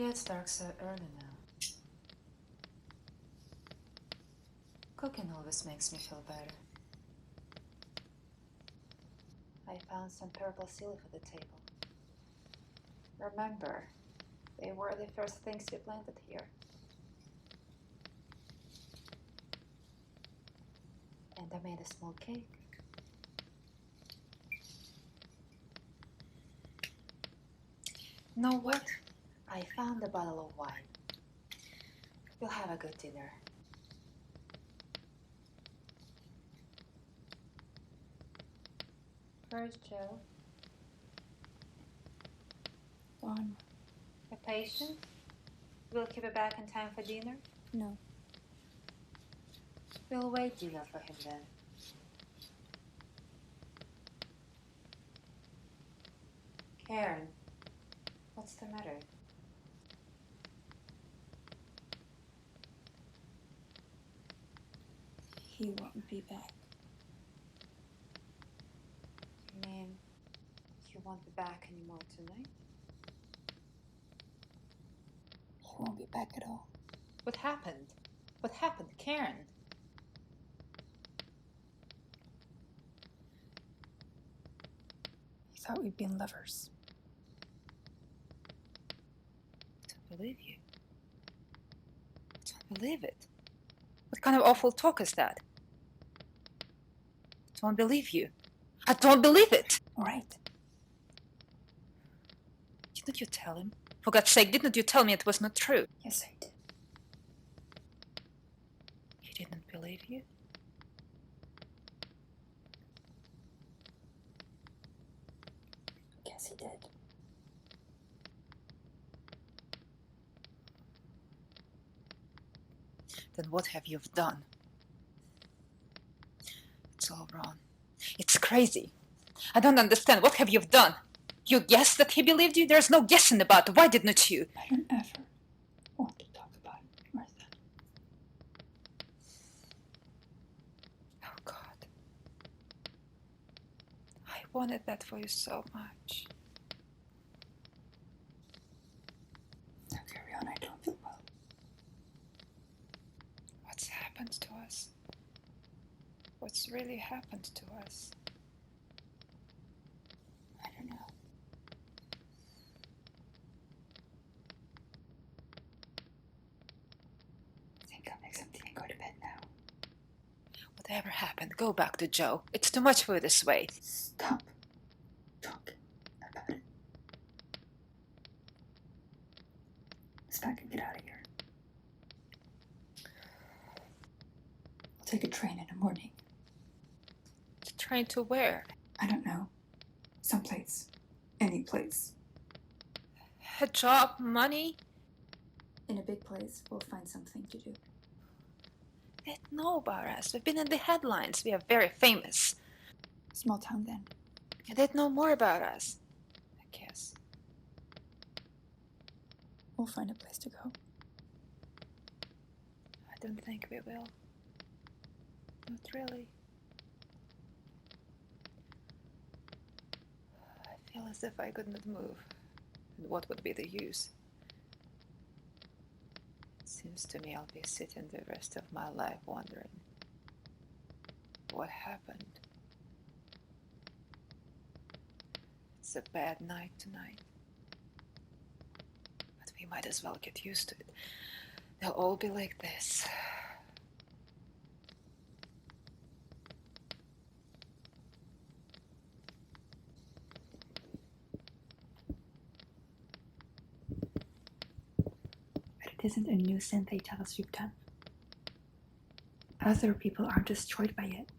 gets dark so early now. Cooking always makes me feel better. I found some purple seal for the table. Remember, they were the first things we planted here. And I made a small cake. Know what? I found a bottle of wine. We'll have a good dinner. Where's Joe? Gone. A patient? We'll keep it back in time for dinner? No. We'll wait dinner for him then. Karen, what's the matter? He won't be back. You mean you won't be back anymore tonight? He won't be back at all. What happened? What happened, Karen? He thought we'd been lovers. I don't believe you. I don't believe it. What kind of awful talk is that? I don't believe you. I don't believe it! All right. Didn't you tell him? For God's sake, didn't you tell me it was not true? Yes, I did. He didn't believe you? Yes, he did. Then what have you done? It's all wrong. It's crazy. I don't understand. What have you done? You guessed that he believed you? There's no guessing about it. Why didn't you? I don't ever want to talk about it, Martha. Oh, God. I wanted that for you so much. Now carry on. I don't feel well. What's happened to us? What's really happened to us? I don't know. I think I'll make something and go to bed now. Whatever happened, go back to Joe. It's too much for you this way. Stop talking about it. Let's pack and get out of here. I'll take a train in the morning. Trying to where? I don't know. Someplace. Any place. A job, money? In a big place, we'll find something to do. They know about us. We've been in the headlines. We are very famous. Small town then. They'd know more about us, I guess. We'll find a place to go. I don't think we will. Not really. I feel as if I could not move. And what would be the use? It seems to me I'll be sitting the rest of my life wondering what happened. It's a bad night tonight. But we might as well get used to it. They'll all be like this. But it isn't a new sin they tell us you've done. Other people aren't destroyed by it.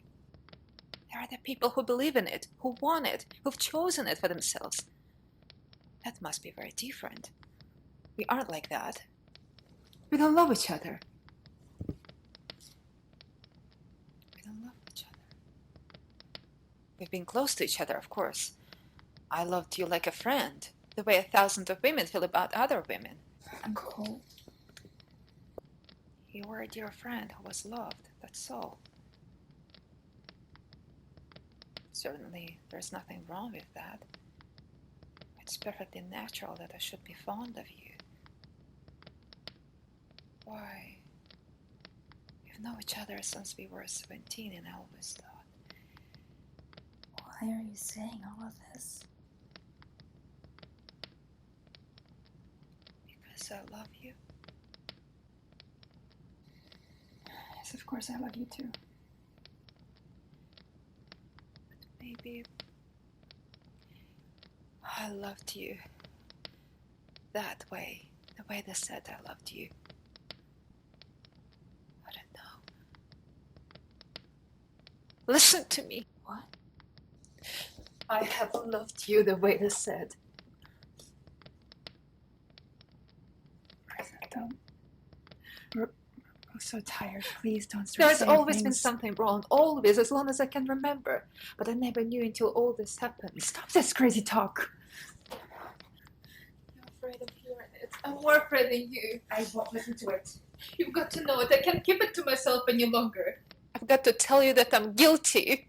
There are the people who believe in it, who want it, who've chosen it for themselves. That must be very different. We aren't like that. We don't love each other. We don't love each other. We've been close to each other, of course. I loved you like a friend, the way 1,000 of women feel about other women. I'm cold. You were a dear friend who was loved, that's all. Certainly, there's nothing wrong with that. It's perfectly natural that I should be fond of you. Why? We've known each other since we were 17, and I always thought. Why are you saying all of this? Because I love you. Yes, of course I love you too. But maybe I loved you that way. The way they said I loved you. I don't know. Listen to me. What? I have loved you the way they said. Don't. We're so tired. Please don't start There's saying always been things. something wrong. Always, as long as I can remember. But I never knew until all this happened. Stop this crazy talk. I'm afraid of hearing it. I'm more afraid than you. I won't listen to it. You've got to know it. I can't keep it to myself any longer. I've got to tell you that I'm guilty.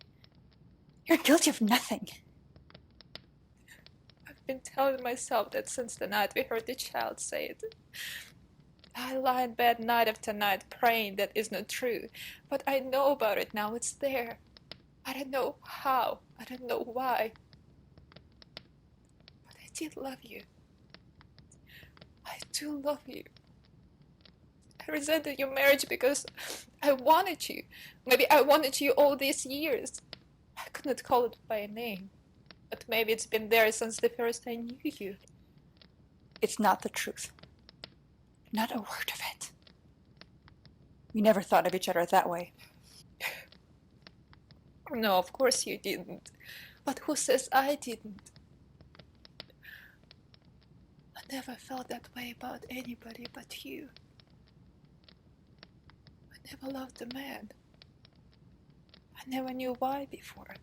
You're guilty of nothing. I've been telling myself that since the night we heard the child say it. I lie in bed night after night praying that is not true. But I know about it now. It's there. I don't know how. I don't know why. But I did love you. I do love you. I resented your marriage because I wanted you. Maybe I wanted you all these years. I could not call it by a name. But maybe it's been there since the first I knew you. It's not the truth. Not a word of it. We never thought of each other that way. No, of course you didn't. But who says I didn't? I never felt that way about anybody but you. I never loved a man. I never knew why before.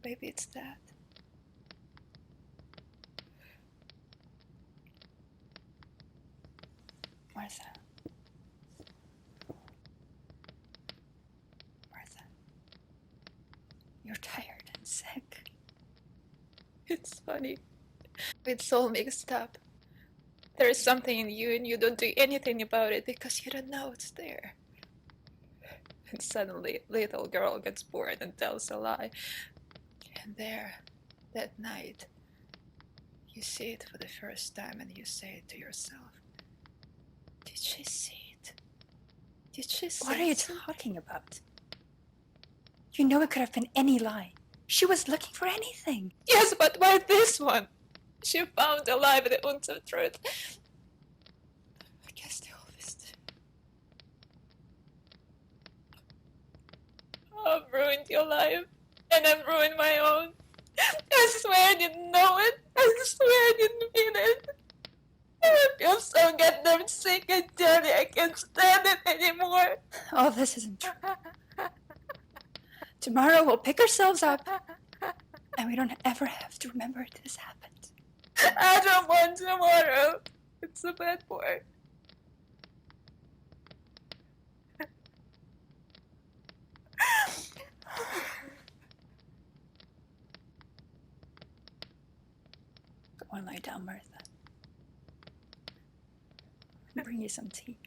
Maybe it's that. Martha. Martha. You're tired and sick. It's funny. It's all mixed up. There is something in you and you don't do anything about it because you don't know it's there. And suddenly, little girl gets bored and tells a lie. And there, that night, you see it for the first time and you say it to yourself. Did she see it? Did she see it? What are you talking about? You know it could have been any lie. She was looking for anything. Yes, but why this one? She found alive the ounce of truth. I guess they always do. I've ruined your life, and I've ruined my own. I swear I didn't know it. I swear I didn't mean it. I feel so goddamn sick and dirty. I can't stand it anymore. All this isn't true. Tomorrow we'll pick ourselves up, and we don't ever have to remember this happened. I don't want tomorrow. It's a bad part. Go and lie down, Martha. I'll bring you some tea.